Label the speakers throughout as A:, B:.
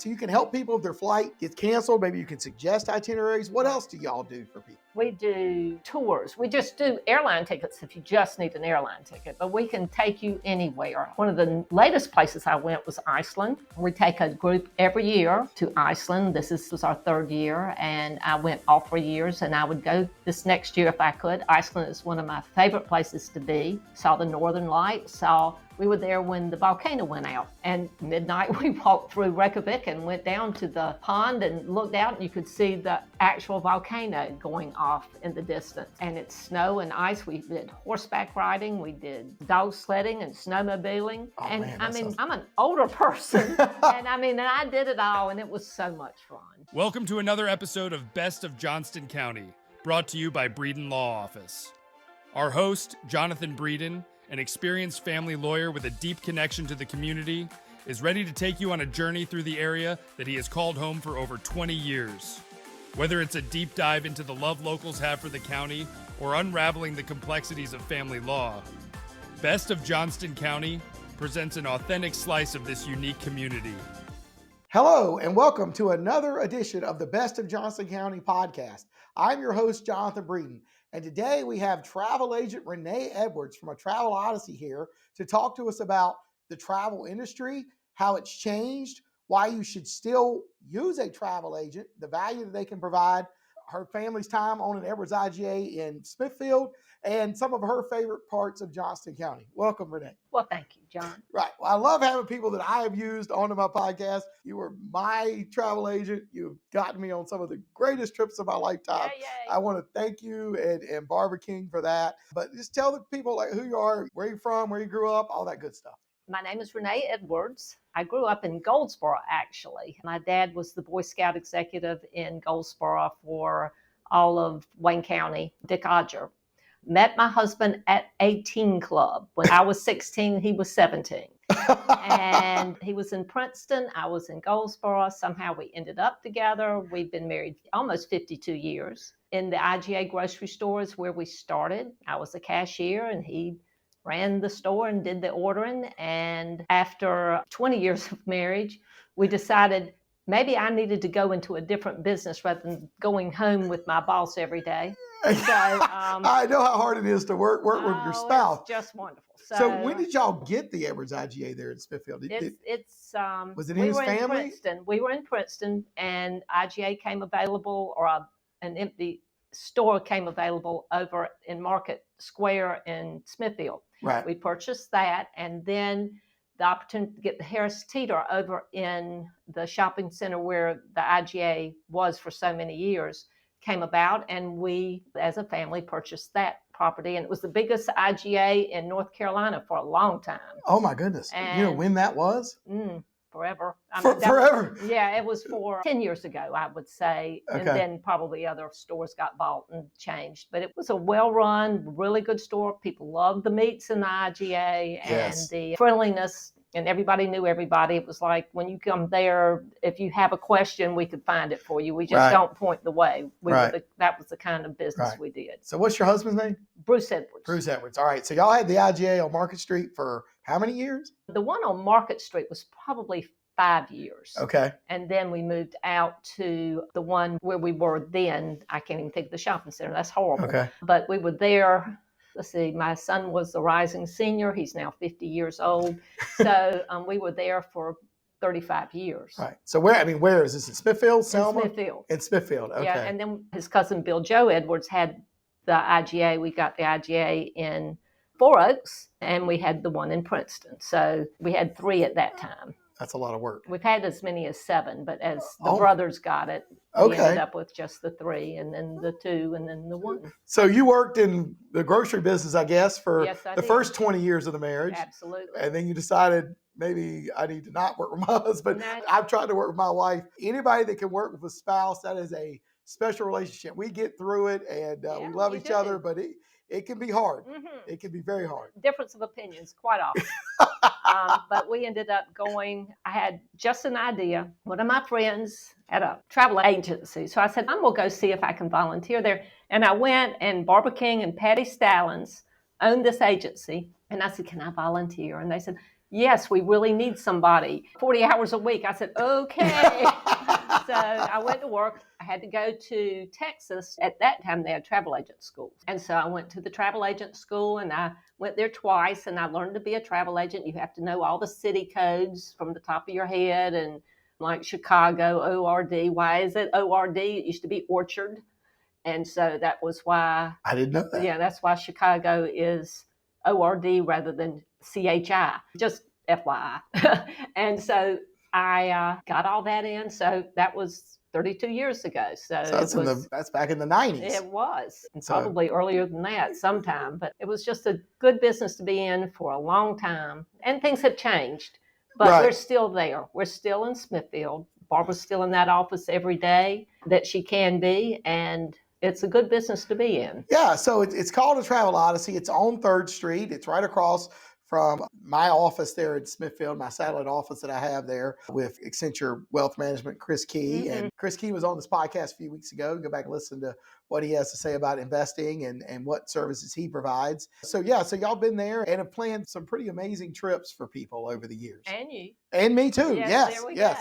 A: So you can help people if their flight gets canceled. Maybe you can suggest itineraries. What else do y'all do for people?
B: We do tours. We just do airline tickets if you just need an airline ticket, but we can take you anywhere. One of the latest places I went was Iceland. We take a group every year to Iceland. This was our third year, and I went all 3 years, and I would go this next year if I could. Iceland is one of my favorite places to be. Saw the Northern Lights, we were there when the volcano went out, and midnight we walked through Reykjavik and went down to the pond and looked out, and you could see the actual volcano going off in the distance. And it's snow and ice. We did horseback riding, we did dog sledding and snowmobiling.
A: Oh,
B: and
A: man,
B: I'm an older person, and I did it all, and it was so much fun.
C: Welcome to another episode of Best of Johnston County, brought to you by Breeden Law Office. Our host, Jonathan Breeden, an experienced family lawyer with a deep connection to the community, is ready to take you on a journey through the area that he has called home for over 20 years. Whether it's a deep dive into the love locals have for the county or unraveling the complexities of family law, Best of Johnston County presents an authentic slice of this unique community.
A: Hello, and welcome to another edition of the Best of Johnston County Podcast. I'm your host, Jonathan Breeden, and today we have travel agent Rene Edwards from A Travel Odyssey here to talk to us about the travel industry, how it's changed, why you should still use a travel agent, the value that they can provide, her family's time on an Edwards IGA in Smithfield, and some of her favorite parts of Johnston County. Welcome, Renee.
B: Well, thank you, John.
A: Right. Well, I love having people that I have used onto my podcast. You were my travel agent. You've gotten me on some of the greatest trips of my lifetime.
B: Yay.
A: I want to thank you and Barbara King for that. But just tell the people like who you are, where you're from, where you grew up, all that good stuff.
B: My name is Rene Edwards. I grew up in Goldsboro, actually. My dad was the Boy Scout executive in Goldsboro for all of Wayne County, Dick Odger. Met my husband at a teen club. When I was 16, he was 17. And he was in Princeton, I was in Goldsboro. Somehow we ended up together. We've been married almost 52 years. In the IGA grocery store is where we started. I was a cashier and he ran the store and did the ordering. And after 20 years of marriage, we decided maybe I needed to go into a different business rather than going home with my boss every day. So,
A: I know how hard it is to work with your spouse.
B: It's just wonderful.
A: So when did y'all get the Edwards IGA there in Smithfield? Was it in his family?
B: We were in Princeton, and IGA came available, or an empty store came available over in Market Square in Smithfield.
A: Right.
B: We purchased that, and then the opportunity to get the Harris Teeter over in the shopping center where the IGA was for so many years came about, and we, as a family, purchased that property, and it was the biggest IGA in North Carolina for a long time.
A: Oh my goodness.
B: And
A: you know when that was?
B: Forever.
A: Forever?
B: Yeah, it was for 10 years ago, I would say. Okay. And then probably other stores got bought and changed. But it was a well-run, really good store. People loved the meats in the IGA and the friendliness, and everybody knew everybody. It was like when you come there, if you have a question, we could find it for you. We just don't point the way. That was the kind of business we did.
A: So what's your husband's name?
B: Bruce Edwards.
A: Bruce Edwards. All right. So y'all had the IGA on Market Street for how many years?
B: The one on Market Street was probably 5 years.
A: Okay.
B: And then we moved out to the one where we were then. I can't even think of the shopping center. That's horrible. Okay. But we were there. Let's see, my son was a rising senior. He's now 50 years old. So we were there for 35 years.
A: Right. So where is this? In Smithfield, Selma?
B: In Smithfield.
A: In Smithfield, okay.
B: Yeah, and then his cousin Bill Joe Edwards had the IGA. We got the IGA in Four Oaks, and we had the one in Princeton. So we had 3 at that time.
A: That's a lot of work.
B: We've had as many as 7, but as the brothers got it, we ended up with just the 3, and then the 2, and then the 1.
A: So you worked in the grocery business, I guess, for the first 20 years of the marriage.
B: Absolutely.
A: And then you decided maybe I need to not work with my husband.
B: No.
A: I've tried to work with my wife. Anybody that can work with a spouse, that is a special relationship. We get through it, and we love each other, but it can be hard. Mm-hmm. It can be very hard.
B: Difference of opinions quite often. But we ended up going, I had just an idea. One of my friends had a travel agency. So I said, I'm going to go see if I can volunteer there. And I went, and Barbara King and Patty Stallings owned this agency. And I said, can I volunteer? And they said, yes, we really need somebody. 40 hours a week. I said, okay. So I went to work. I had to go to Texas. At that time, they had travel agent schools. And so I went to the travel agent school, and I went there twice, and I learned to be a travel agent. You have to know all the city codes from the top of your head, and like Chicago, ORD. Why is it ORD? It used to be Orchard. And so that was why.
A: I didn't know that.
B: Yeah, that's why Chicago is ORD rather than CHI. Just FYI. And so I got all that in. So that was 32 years ago. So
A: that's back in the 90s.
B: It was. And probably earlier than that sometime. But it was just a good business to be in for a long time. And things have changed. But we're still there. We're still in Smithfield. Barbara's still in that office every day that she can be. And it's a good business to be in.
A: Yeah, so it's called A Travel Odyssey. It's on 3rd Street. It's right across from my office there in Smithfield, my satellite office that I have there with Accenture Wealth Management, Chris Key. Mm-hmm. And Chris Key was on this podcast a few weeks ago. Go back and listen to what he has to say about investing and what services he provides. So y'all been there and have planned some pretty amazing trips for people over the years.
B: And you.
A: And me too. Yes.
B: There we
A: go.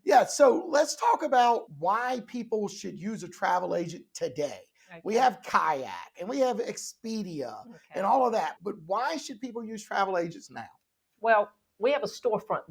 A: Yeah. So let's talk about why people should use a travel agent today. Okay. We have Kayak and we have Expedia and all of that. But why should people use travel agents now?
B: Well, we have a storefront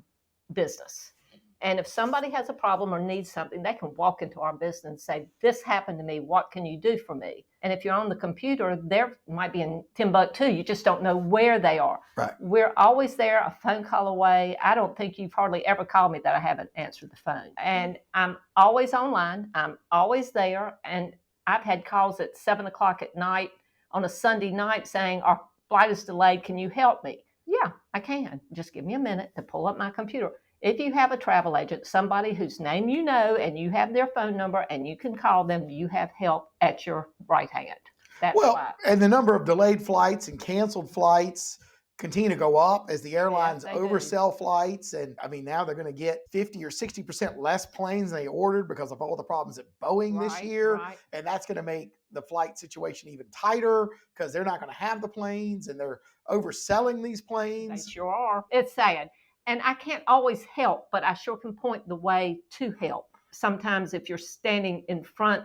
B: business. And if somebody has a problem or needs something, they can walk into our business and say, this happened to me. What can you do for me? And if you're on the computer, they might be in Timbuktu. You just don't know where they are.
A: Right.
B: We're always there, a phone call away. I don't think you've hardly ever called me that I haven't answered the phone. And I'm always online. I'm always there. And I've had calls at 7 o'clock at night on a Sunday night saying, our flight is delayed. Can you help me? Yeah, I can. Just give me a minute to pull up my computer. If you have a travel agent, somebody whose name you know, and you have their phone number and you can call them, you have help at your right hand. That's why.
A: And the number of delayed flights and canceled flights continue to go up as the airlines oversell flights. And I mean, now they're going to get 50 or 60% less planes than they ordered because of all the problems at Boeing this year.
B: Right.
A: And that's going to make the flight situation even tighter because they're not going to have the planes and they're overselling these planes.
B: They sure are. It's sad. And I can't always help, but I sure can point the way to help. Sometimes if you're standing in front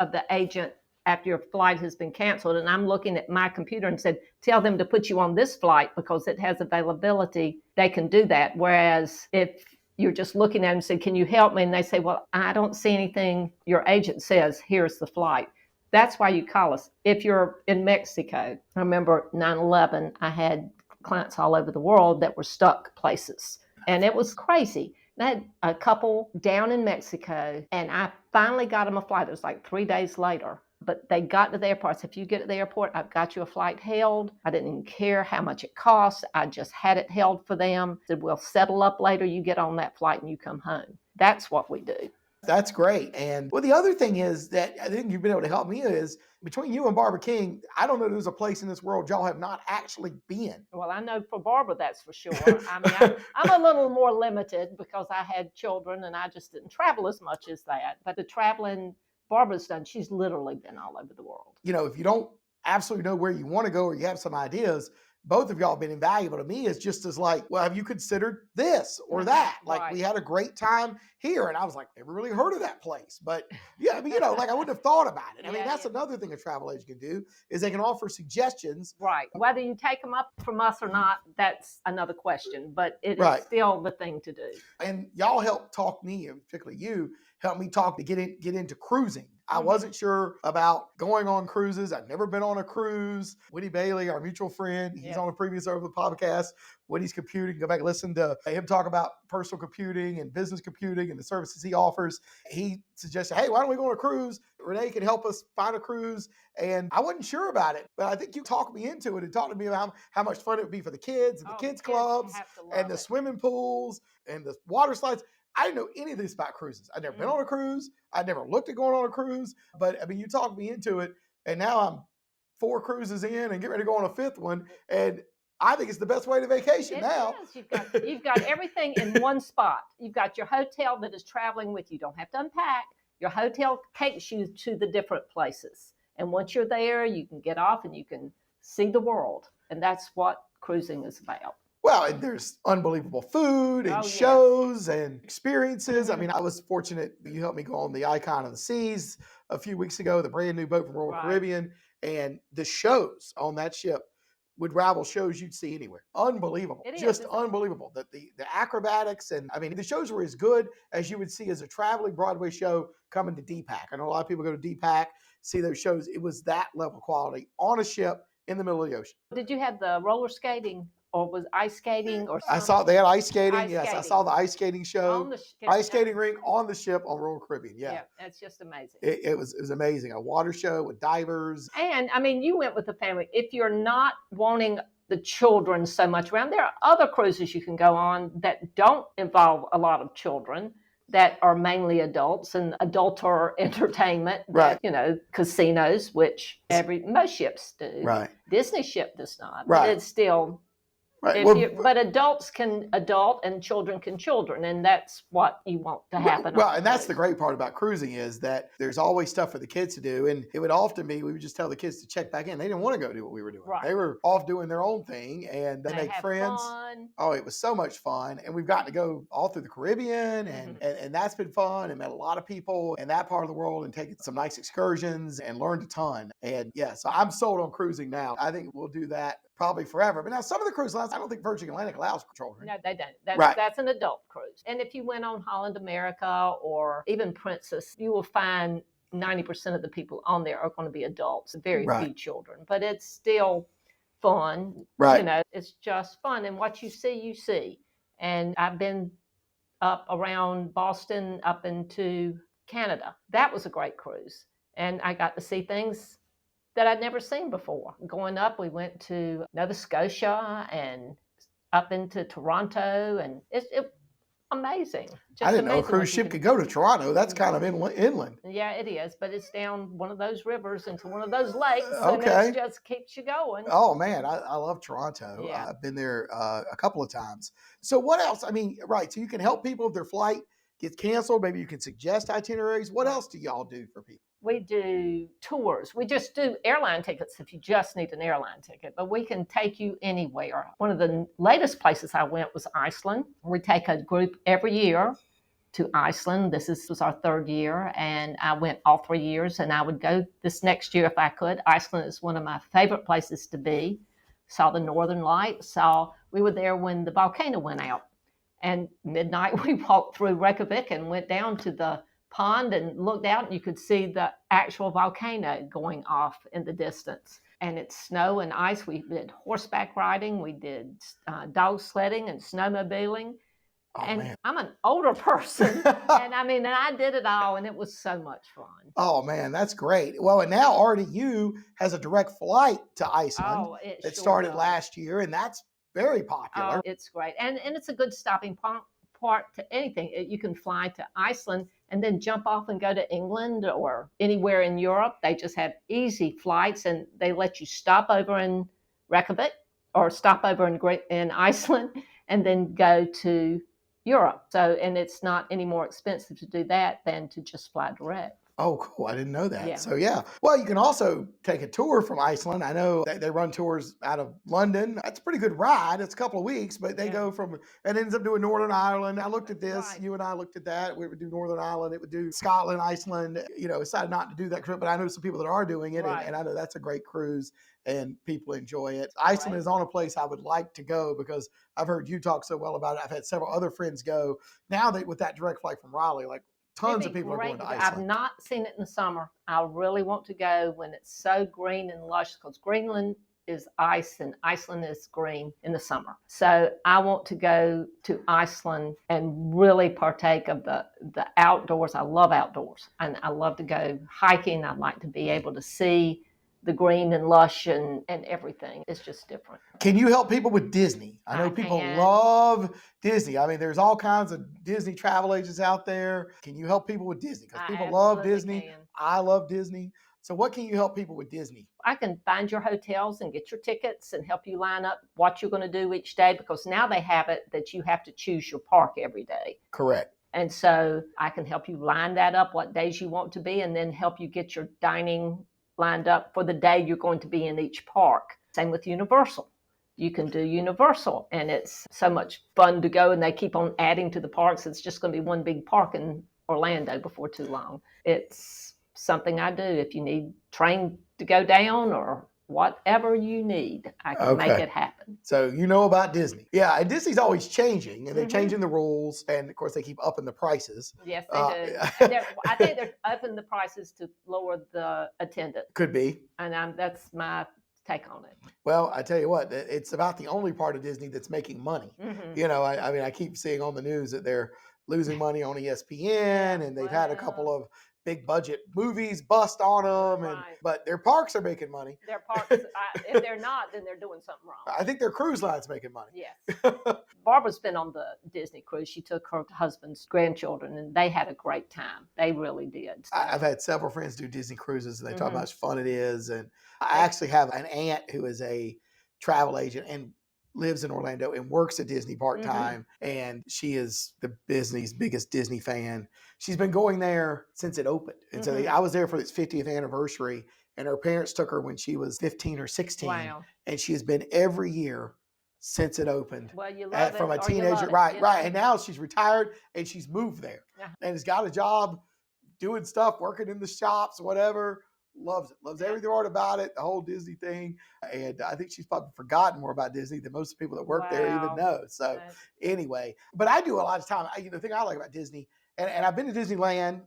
B: of the agent after your flight has been canceled, and I'm looking at my computer and said, tell them to put you on this flight because it has availability, they can do that. Whereas if you're just looking at them and say, can you help me? And they say, well, I don't see anything your agent says, here's the flight. That's why you call us. If you're in Mexico, I remember 9/11, I had clients all over the world that were stuck places. And it was crazy. I had a couple down in Mexico, and I finally got them a flight. It was like 3 days later. But they got to the airport. So if you get to the airport, I've got you a flight held. I didn't even care how much it cost. I just had it held for them. Said, we'll settle up later. You get on that flight and you come home. That's what we do.
A: That's great. And well, the other thing is that I think you've been able to help me is between you and Barbara King, I don't know if there's a place in this world y'all have not actually been.
B: Well, I know for Barbara, that's for sure. I mean, I'm a little more limited because I had children and I just didn't travel as much as that. But the traveling Barbara's done, she's literally been all over the world.
A: You know, if you don't absolutely know where you want to go or you have some ideas, both of y'all have been invaluable to me. It's just as like, well, have you considered this or that? Like we had a great time here. And I was like, never really heard of that place. But yeah, I mean, you know, like I wouldn't have thought about it. I mean, that's another thing a travel agent can do is they can offer suggestions.
B: Right. Whether you take them up from us or not, that's another question. But it is still the thing to do.
A: And y'all helped talk me, particularly you, helped me talk to get into cruising. I wasn't sure about going on cruises. I'd never been on a cruise. Woody Bailey, our mutual friend, he's on a previous over the podcast. Woody's Computing. Go back and listen to him talk about personal computing and business computing and the services he offers. He suggested, hey, why don't we go on a cruise? Renee can help us find a cruise. And I wasn't sure about it, but I think you talked me into it and talked to me about how much fun it would be for the kids and the kids clubs and the swimming pools and the water slides. I didn't know any of this about cruises. I'd never been on a cruise. I'd never looked at going on a cruise. But I mean, you talked me into it, and now I'm 4 cruises in and get ready to go on a 5th one. And I think it's the best way to vacation now.
B: You've got everything in one spot. You've got your hotel that is traveling with you. You don't have to unpack. Your hotel takes you to the different places. And once you're there, you can get off and you can see the world. And that's what cruising is about.
A: Well, and there's unbelievable food and
B: Oh, yes.
A: shows and experiences. I
B: Mhm.
A: mean, I was fortunate you helped me go on the Icon of the Seas a few weeks ago, the brand new boat from Royal
B: Right.
A: Caribbean, and the shows on that ship would rival shows you'd see anywhere. Unbelievable.
B: It is.
A: Just
B: It's
A: unbelievable. The acrobatics, and I mean, the shows were as good as you would see as a traveling Broadway show coming to DPAC. I know a lot of people go to DPAC, see those shows. It was that level of quality on a ship in the middle of the ocean.
B: Did you have the roller skating or was ice skating or
A: I
B: something?
A: saw they had ice skating.
B: Ice
A: Yes, I
B: skating.
A: saw the ice skating
B: On
A: show.
B: the ship.
A: Ice skating rink on the ship on Royal Caribbean. Yeah.
B: That's just amazing.
A: It was amazing. A water show with divers.
B: And I mean, you went with the family. If you're not wanting the children so much around, there are other cruises you can go on that don't involve a lot of children, that are mainly adults and adulter entertainment.
A: Right.
B: You know, casinos, which most ships do.
A: Right.
B: Disney ship does not.
A: Right.
B: But it's still.
A: Right.
B: But adults can adult and children can children, and that's what you want to happen.
A: Well, and that's the great part about cruising is that there's always stuff for the kids to do. And it would often be, we would just tell the kids to check back in. They didn't want to go do what we were doing.
B: Right.
A: They were off doing their own thing and they make
B: have
A: friends.
B: fun.
A: Oh, it was so much fun. And we've gotten to go all through the Caribbean and that's been fun and met a lot of people in that part of the world and taken some nice excursions and learned a ton. And yeah, so I'm sold on cruising now. I think we'll do that probably forever. But now some of the cruise lines, I don't think Virgin Atlantic allows children.
B: No, they don't.
A: Right.
B: That's an adult cruise. And if you went on Holland America or even Princess, you will find 90% of the people on there are going to be adults, very few children. But it's still fun.
A: Right.
B: You know, it's just fun. And what you see, you see. And I've been up around Boston, up into Canada. That was a great cruise. And I got to see things that I'd never seen before. Going up, we went to Nova Scotia and up into Toronto, and it's amazing. Just
A: I didn't know a
B: amazing
A: cruise
B: what you
A: ship
B: can-
A: could go to Toronto. That's kind of inland.
B: Yeah, it is, but it's down one of those rivers into one of those lakes,
A: Okay.
B: and it just keeps you going.
A: Oh man, I love Toronto.
B: Yeah.
A: I've been there a couple of times. So what else? I mean, right. So you can help people if their flight gets canceled. Maybe you can suggest itineraries. What else do y'all do for people?
B: We do tours. We just do airline tickets if you just need an airline ticket, but we can take you anywhere. One of the latest places I went was Iceland. We take a group every year to Iceland. This was our third year, and I went all 3 years, and I would go this next year if I could. Iceland is one of my favorite places to be. Saw the Northern Lights. We were there when the volcano went out, and midnight we walked through Reykjavik and went down to the pond and looked out, and you could see the actual volcano going off in the distance. And it's snow and ice. We did horseback riding. We did dog sledding and snowmobiling.
A: Oh,
B: and
A: man.
B: I'm an older person, and I did it all, and it was so much fun.
A: Oh man, that's great. Well, and now RDU has a direct flight to Iceland.
B: Oh, it
A: that
B: sure
A: started
B: does.
A: last year, and that's very popular.
B: Oh, it's great, and it's a good stopping part to anything. You can fly to Iceland and then jump off and go to England or anywhere in Europe. They just have easy flights, and they let you stop over in Reykjavik or stop over in Iceland and then go to Europe. So, and it's not any more expensive to do that than to just fly direct.
A: Oh, cool. I didn't know that.
B: Yeah.
A: So, yeah. Well, you can also take a tour from Iceland. I know they run tours out of London. That's a pretty good ride. It's a couple of weeks, but they go from, and ends up doing Northern Ireland. I looked at this.
B: Right.
A: You and I looked at that. We would do Northern Ireland. It would do Scotland, Iceland. You know, decided not to do that trip, but I know some people that are doing it,
B: Right.
A: and I know that's a great cruise and people enjoy it. Iceland is on a place I would like to go because I've heard you talk so well about it. I've had several other friends go. Now that with that direct flight from Raleigh, like tons of people are going to Iceland.
B: I've not seen it in the summer. I really want to go when it's so green and lush, because Greenland is ice and Iceland is green in the summer. So I want to go to Iceland and really partake of the outdoors. I love outdoors, and I love to go hiking. I'd like to be able to see the green and lush and everything. It's just different.
A: Can you help people with Disney? I know people love Disney. I mean, there's all kinds of Disney travel agents out there. Can you help people with Disney? Because people love Disney.
B: Can.
A: I love Disney. So what can you help people with Disney?
B: I can find your hotels and get your tickets and help you line up what you're going to do each day, because now they have it that you have to choose your park every day.
A: Correct.
B: And so I can help you line that up, what days you want to be, and then help you get your dining lined up for the day you're going to be in each park. Same with Universal. You can do Universal, and it's so much fun to go, and they keep on adding to the parks. It's just going to be one big park in Orlando before too long. It's something I do. If you need train to go down or whatever you need, I can make it happen.
A: So you know about Disney. Yeah, and Disney's always changing, and they're changing the rules, and of course they keep upping the prices.
B: Yes, they do. I think they're upping the prices to lower the attendance.
A: Could be.
B: And that's my take on it.
A: Well, I tell you what, it's about the only part of Disney that's making money. You know, I mean, I keep seeing on the news that they're losing money on ESPN, and they've had a couple of big budget movies bust on them, but their parks are making money.
B: Their parks, if they're not, then they're doing something wrong.
A: I think their cruise line's making money.
B: Yes. Barbara's been on the Disney cruise. She took her husband's grandchildren, and they had a great time. They really did.
A: I've had several friends do Disney cruises, and they talk about how much fun it is. And I actually have an aunt who is a travel agent and lives in Orlando and works at Disney part-time. And she is the Disney's biggest Disney fan. She's been going there since it opened. And so I was there for its 50th anniversary, and her parents took her when she was 15 or 16.
B: Wow.
A: And she has been every year since it opened.
B: Well, you love
A: from
B: it,
A: a teenager. Right. And now she's retired and she's moved there and has got a job doing stuff, working in the shops, whatever. Loves it. Loves everything about it, the whole Disney thing. And I think she's probably forgotten more about Disney than most people that work there even know. So anyway, but I do a lot of time. The thing I like about Disney, and I've been to Disneyland,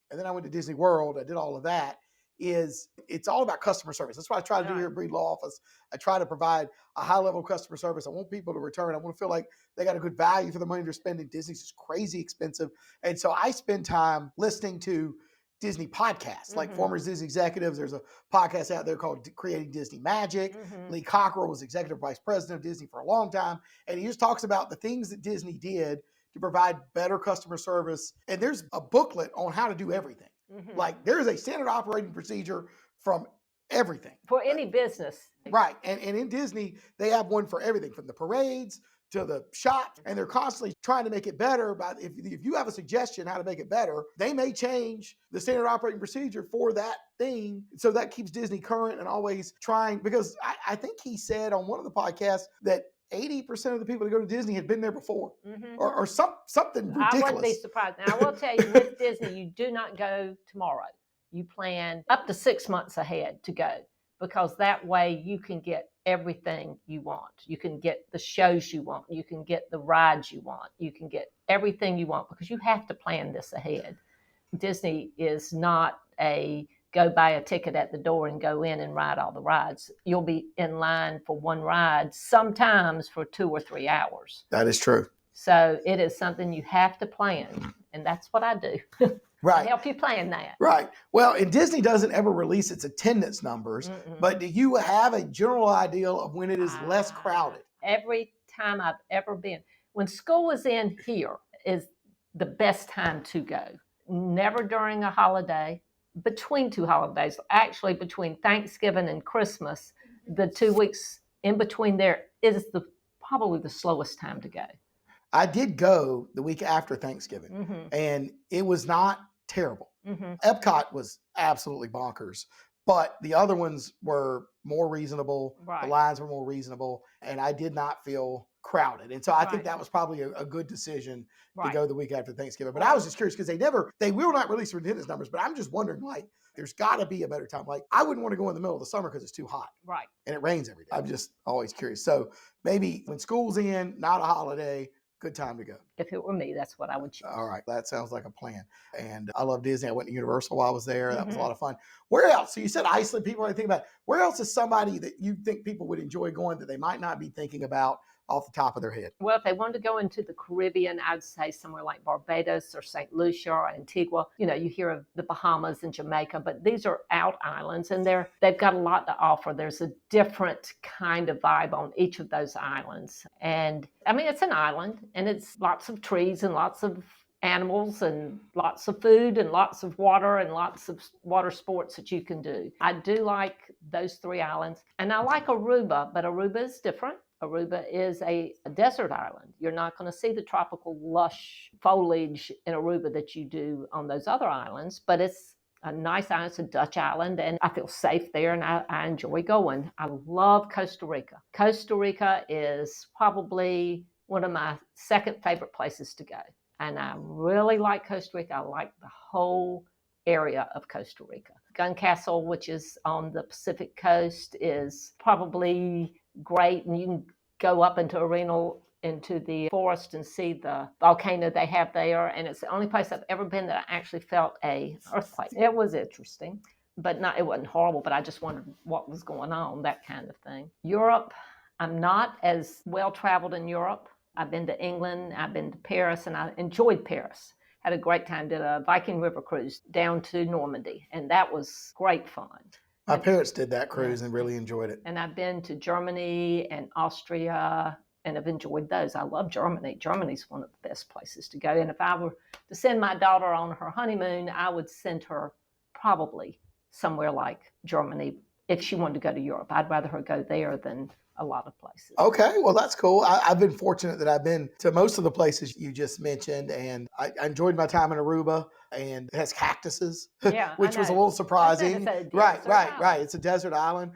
A: and then I went to Disney World. I did all of that. Is it's all about customer service. That's what I try to do here at Breed Law Office. I try to provide a high level of customer service. I want people to return. I want to feel like they got a good value for the money they're spending. Disney's just crazy expensive. And so I spend time listening to Disney podcasts, like former Disney executives. There's a podcast out there called Creating Disney Magic. Lee Cockrell was executive vice president of Disney for a long time. And he just talks about the things that Disney did to provide better customer service. And there's a booklet on how to do everything. Like there is a standard operating procedure from everything.
B: For any business.
A: Right. And in Disney, they have one for everything from the parades to the shops, and they're constantly trying to make it better. But if you have a suggestion how to make it better, they may change the standard operating procedure for that thing. So that keeps Disney current and always trying, because I think he said on one of the podcasts that 80% of the people that go to Disney had been there before or something ridiculous.
B: I wouldn't be surprised. Now, I will tell you, with Disney, you do not go tomorrow. You plan up to 6 months ahead to go, because that way you can get everything you want. You can get the shows you want. You can get the rides you want. You can get everything you want, because you have to plan this ahead. Disney is not a go buy a ticket at the door and go in and ride all the rides. You'll be in line for one ride, sometimes for 2 or 3 hours.
A: That is true.
B: So it is something you have to plan. And that's what I do.
A: Right.
B: Help you plan that.
A: Right. Well, and Disney doesn't ever release its attendance numbers, but do you have a general idea of when it is less crowded?
B: Every time I've ever been, when school is in here is the best time to go. Never during a holiday. Between two holidays, actually between Thanksgiving and Christmas, the 2 weeks in between there is probably the slowest time to go.
A: I did go the week after Thanksgiving, and it was not terrible. Epcot was absolutely bonkers, but the other ones were more reasonable. Right. The lines were more reasonable, and I did not feel crowded. And so I think that was probably a good decision to go the week after Thanksgiving. But I was just curious, because they will not release their attendance numbers, but I'm just wondering, like, there's got to be a better time. Like, I wouldn't want to go in the middle of the summer because it's too hot.
B: Right.
A: And it rains every day. I'm just always curious. So maybe when school's in, not a holiday, good time to go.
B: If it were me, that's what I would choose.
A: All right. That sounds like a plan. And I love Disney. I went to Universal while I was there. That was a lot of fun. Where else? So you said Iceland, people might think about. Where else is somebody that you think people would enjoy going that they might not be thinking about off the top of their head?
B: Well, if they wanted to go into the Caribbean, I'd say somewhere like Barbados or St. Lucia or Antigua. You hear of the Bahamas and Jamaica, but these are out islands, and they've got a lot to offer. There's a different kind of vibe on each of those islands. And I mean, it's an island, and it's lots of trees and lots of animals and lots of food and lots of water and lots of water sports that you can do. I do like those 3 islands. And I like Aruba, but Aruba is different. Aruba is a desert island. You're not going to see the tropical lush foliage in Aruba that you do on those other islands, but it's a nice island. It's a Dutch island, and I feel safe there, and I enjoy going. I love Costa Rica. Costa Rica is probably one of my second favorite places to go. And I really like Costa Rica. I like the whole area of Costa Rica. Gun Castle, which is on the Pacific coast, is probably great, and you can go up into the forest and see the volcano they have there. And it's the only place I've ever been that I actually felt an earthquake. It was interesting, but it wasn't horrible, but I just wondered what was going on, that kind of thing. Europe, I'm not as well traveled in Europe. I've been to England, I've been to Paris, and I enjoyed Paris. Had a great time, did a Viking River cruise down to Normandy, and that was great fun.
A: My parents did that cruise and really enjoyed it.
B: And I've been to Germany and Austria, and have enjoyed those. I love Germany. Germany's one of the best places to go. And if I were to send my daughter on her honeymoon, I would send her probably somewhere like Germany. If she wanted to go to Europe, I'd rather her go there than a lot of places.
A: Okay, well, that's cool. I've been fortunate that I've been to most of the places you just mentioned, and I enjoyed my time in Aruba, and it has cactuses,
B: Yeah,
A: which was a little surprising.
B: It's a
A: Right.
B: desert island.
A: It's a desert island.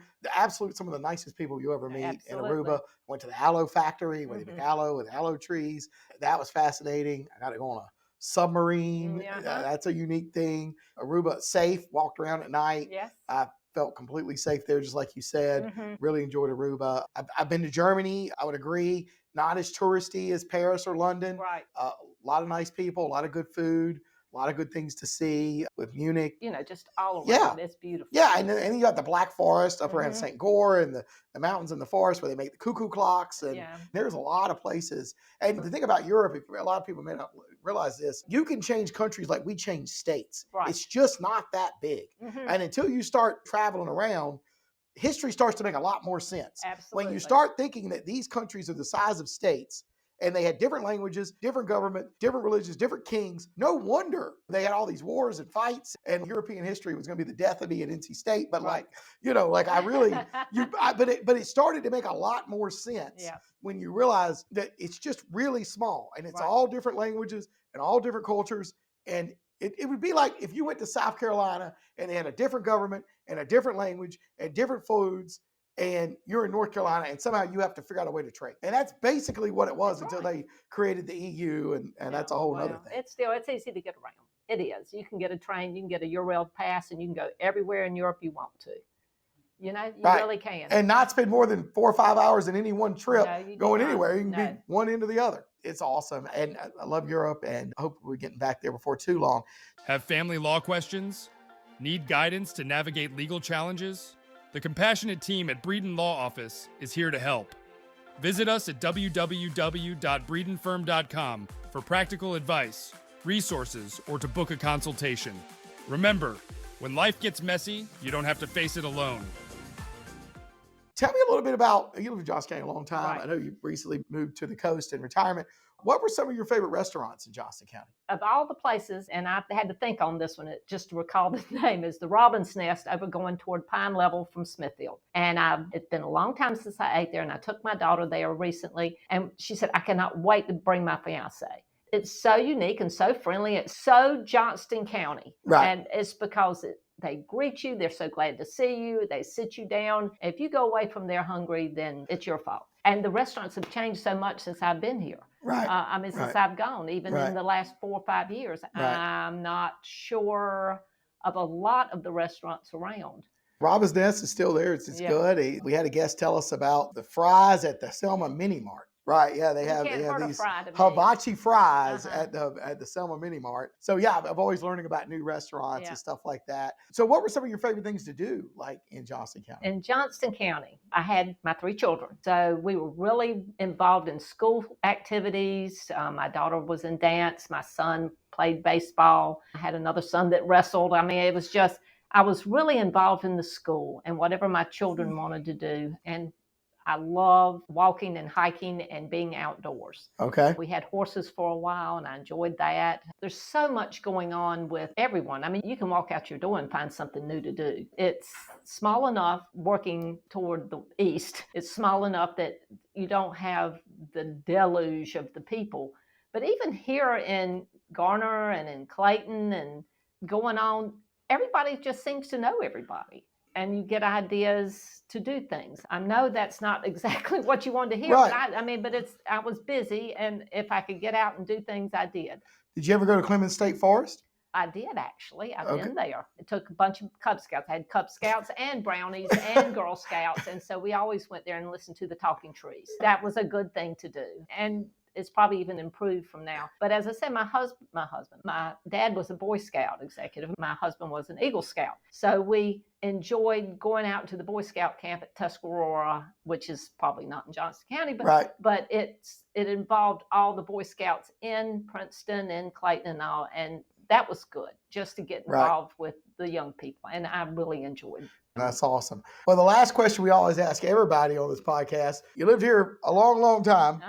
A: Some of the nicest people you ever meet
B: Absolutely.
A: in Aruba. Went to the aloe factory where they make aloe with aloe trees. That was fascinating. I got to go on a submarine. That's a unique thing. Aruba, safe, walked around at night.
B: Yes.
A: I felt completely safe there, just like you said. Really enjoyed Aruba. I've been to Germany. I would agree. Not as touristy as Paris or London.
B: Right.
A: A lot of nice people, a lot of good food, a lot of good things to see with Munich.
B: Just all around.
A: Yeah.
B: It's beautiful.
A: Yeah, and you got the Black Forest up around St. Gore and the mountains in the forest where they make the cuckoo clocks. And there's a lot of places. And the thing about Europe, a lot of people may not realize this, you can change countries like we change states.
B: Right.
A: It's just not that big. And until you start traveling around, history starts to make a lot more sense.
B: Absolutely.
A: When you start thinking that these countries are the size of states, and they had different languages, different government, different religions, different kings. No wonder they had all these wars and fights, and European history was going to be the death of me at NC State. But but it started to make a lot more sense when you realize that it's just really small, and it's all different languages and all different cultures. And it would be like if you went to South Carolina and they had a different government and a different language and different foods, and you're in North Carolina, and somehow you have to figure out a way to trade. And that's basically what it was until they created the EU, and that's a whole other thing.
B: It's easy to get around. It is. You can get a train, you can get a Eurail pass, and you can go everywhere in Europe you want to. You really can.
A: And not spend more than 4 or 5 hours in any one trip going anywhere. You can be one end or the other. It's awesome. And I love Europe, and I hope we're getting back there before too long.
C: Have family law questions? Need guidance to navigate legal challenges? The compassionate team at Breeden Law Office is here to help. Visit us at www.breedenfirm.com for practical advice, resources, or to book a consultation. Remember, when life gets messy, you don't have to face it alone.
A: Tell me a little bit about, you lived in Johnston County a long time.
B: Right.
A: I know you recently moved to the coast in retirement. What were some of your favorite restaurants in Johnston County?
B: Of all the places, and I had to think on this one just to recall the name, is the Robin's Nest over going toward Pine Level from Smithfield. And it's been a long time since I ate there, and I took my daughter there recently, and she said, I cannot wait to bring my fiance. It's so unique and so friendly. It's so Johnston County.
A: Right.
B: And it's because they greet you. They're so glad to see you. They sit you down. If you go away from there hungry, then it's your fault. And the restaurants have changed so much since I've been here.
A: Right.
B: Since I've gone, even in the last 4 or 5 years.
A: Right.
B: I'm not sure of a lot of the restaurants around.
A: Robin's Nest is still there. It's good. We had a guest tell us about the fries at the Selma Mini Mart. Right, yeah, they have these hibachi fries at the Selma Mini Mart. So yeah, I've always learning about new restaurants and stuff like that. So what were some of your favorite things to do, like in Johnston County?
B: In Johnston County, I had my 3 children. So we were really involved in school activities. My daughter was in dance. My son played baseball. I had another son that wrestled. I mean, it was just, I was really involved in the school and whatever my children wanted to do. And I love walking and hiking and being outdoors.
A: Okay.
B: We had horses for a while, and I enjoyed that. There's so much going on with everyone. I mean, you can walk out your door and find something new to do. It's small enough, working toward the east, it's small enough that you don't have the deluge of the people. But even here in Garner and in Clayton and going on, everybody just seems to know everybody, and you get ideas to do things. I know that's not exactly what you wanted to hear,
A: Right.
B: but I was busy, and if I could get out and do things, I did.
A: Did you ever go to Clemens State Forest?
B: I did, actually. I've
A: Okay.
B: been there. It took a bunch of Cub Scouts. I had Cub Scouts and Brownies and Girl Scouts. And so we always went there and listened to the talking trees. That was a good thing to do. And it's probably even improved from now. But as I said, my dad was a Boy Scout executive. My husband was an Eagle Scout. So we enjoyed going out to the Boy Scout camp at Tuscarora, which is probably not in Johnston County, but,
A: Right.
B: but it involved all the Boy Scouts in Princeton and Clayton and all. And that was good, just to get involved with the young people. And I really enjoyed it.
A: That's awesome. Well, the last question we always ask everybody on this podcast, you lived here a long, long time.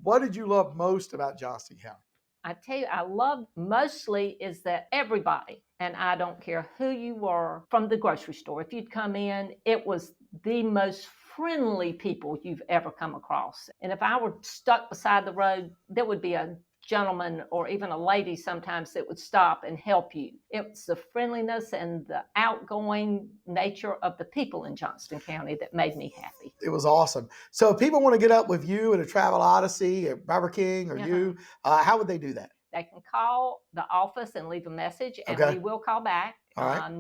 A: What did you love most about Johnston County?
B: I tell you, I love mostly is that everybody, and I don't care who you were from the grocery store, if you'd come in, it was the most friendly people you've ever come across. And if I were stuck beside the road, there would be a gentleman or even a lady sometimes that would stop and help you. It's the friendliness and the outgoing nature of the people in Johnston County that made me happy.
A: It was awesome. So if people want to get up with you at A Travel Odyssey at Barber King or you, how would they do that?
B: They can call the office and leave a message, and we will call back.
A: All right.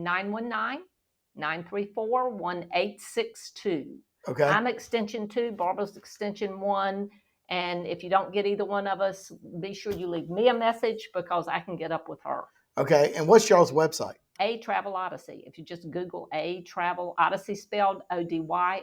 B: 919-934-1862.
A: Okay.
B: I'm extension 2, Barbara's extension 1. And if you don't get either one of us, be sure you leave me a message because I can get up with her.
A: Okay. And what's y'all's website?
B: A Travel Odyssey. If you just Google A Travel Odyssey, spelled ODYSSEY,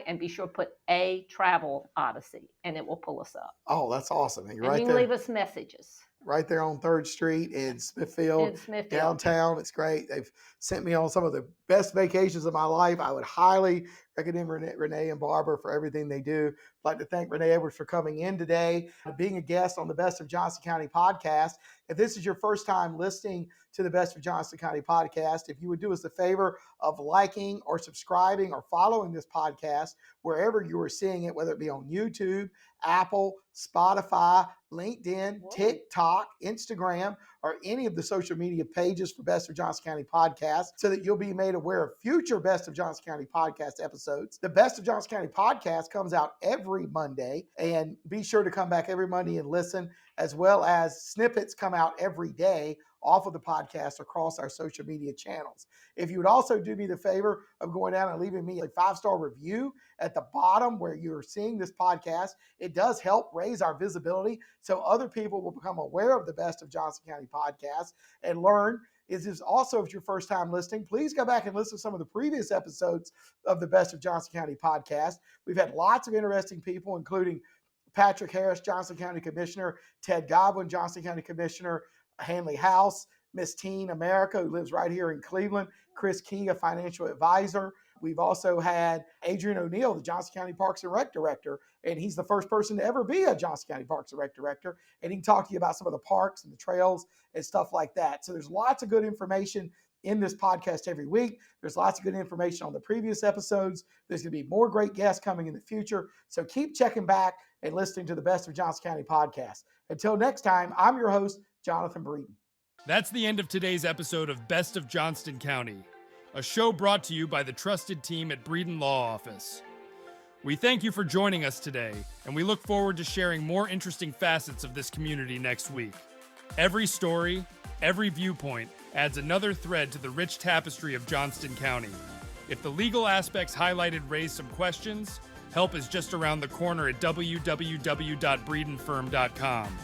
B: and be sure to put A Travel Odyssey, and it will pull us up.
A: Oh, that's awesome. And
B: you can leave us messages.
A: Right there on 3rd Street in Smithfield, downtown. It's great. They've sent me on some of the best vacations of my life. I would highly recommend Renee and Barbara for everything they do. I'd like to thank Rene Edwards for coming in today, being a guest on the Best of Johnston County podcast. If this is your first time listening to the Best of Johnston County podcast, if you would do us the favor of liking or subscribing or following this podcast wherever you are seeing it, whether it be on YouTube, Apple, Spotify, LinkedIn, TikTok, Instagram, or any of the social media pages for Best of Johnston County podcast, so that you'll be made aware of future Best of Johnston County podcast episodes. The Best of Johnston County podcast comes out every Monday, and be sure to come back every Monday and listen, as well as snippets come out every day off of the podcast across our social media channels. If you would also do me the favor of going down and leaving me a 5-star review at the bottom where you're seeing this podcast, it does help raise our visibility so other people will become aware of the Best of Johnston County podcast and learn. Is also, if your first time listening, please go back and listen to some of the previous episodes of the Best of Johnston County podcast. We've had lots of interesting people, including Patrick Harris, Johnston County Commissioner, Ted Godwin, Johnston County Commissioner, Hanley House, Miss Teen America, who lives right here in Cleveland, Chris Key, a financial advisor. We've also had Adrian O'Neill, the Johnston County Parks and Rec Director, and he's the first person to ever be a Johnston County Parks and Rec Director, and he can talk to you about some of the parks and the trails and stuff like that. So there's lots of good information in this podcast every week. There's lots of good information on the previous episodes. There's going to be more great guests coming in the future. So keep checking back and listening to the Best of Johnston County podcast. Until next time, I'm your host, Jonathan Breeden.
C: That's the end of today's episode of Best of Johnston County, a show brought to you by the trusted team at Breeden Law Office. We thank you for joining us today, and we look forward to sharing more interesting facets of this community next week. Every story, every viewpoint adds another thread to the rich tapestry of Johnston County. If the legal aspects highlighted raise some questions, help is just around the corner at www.breedenfirm.com.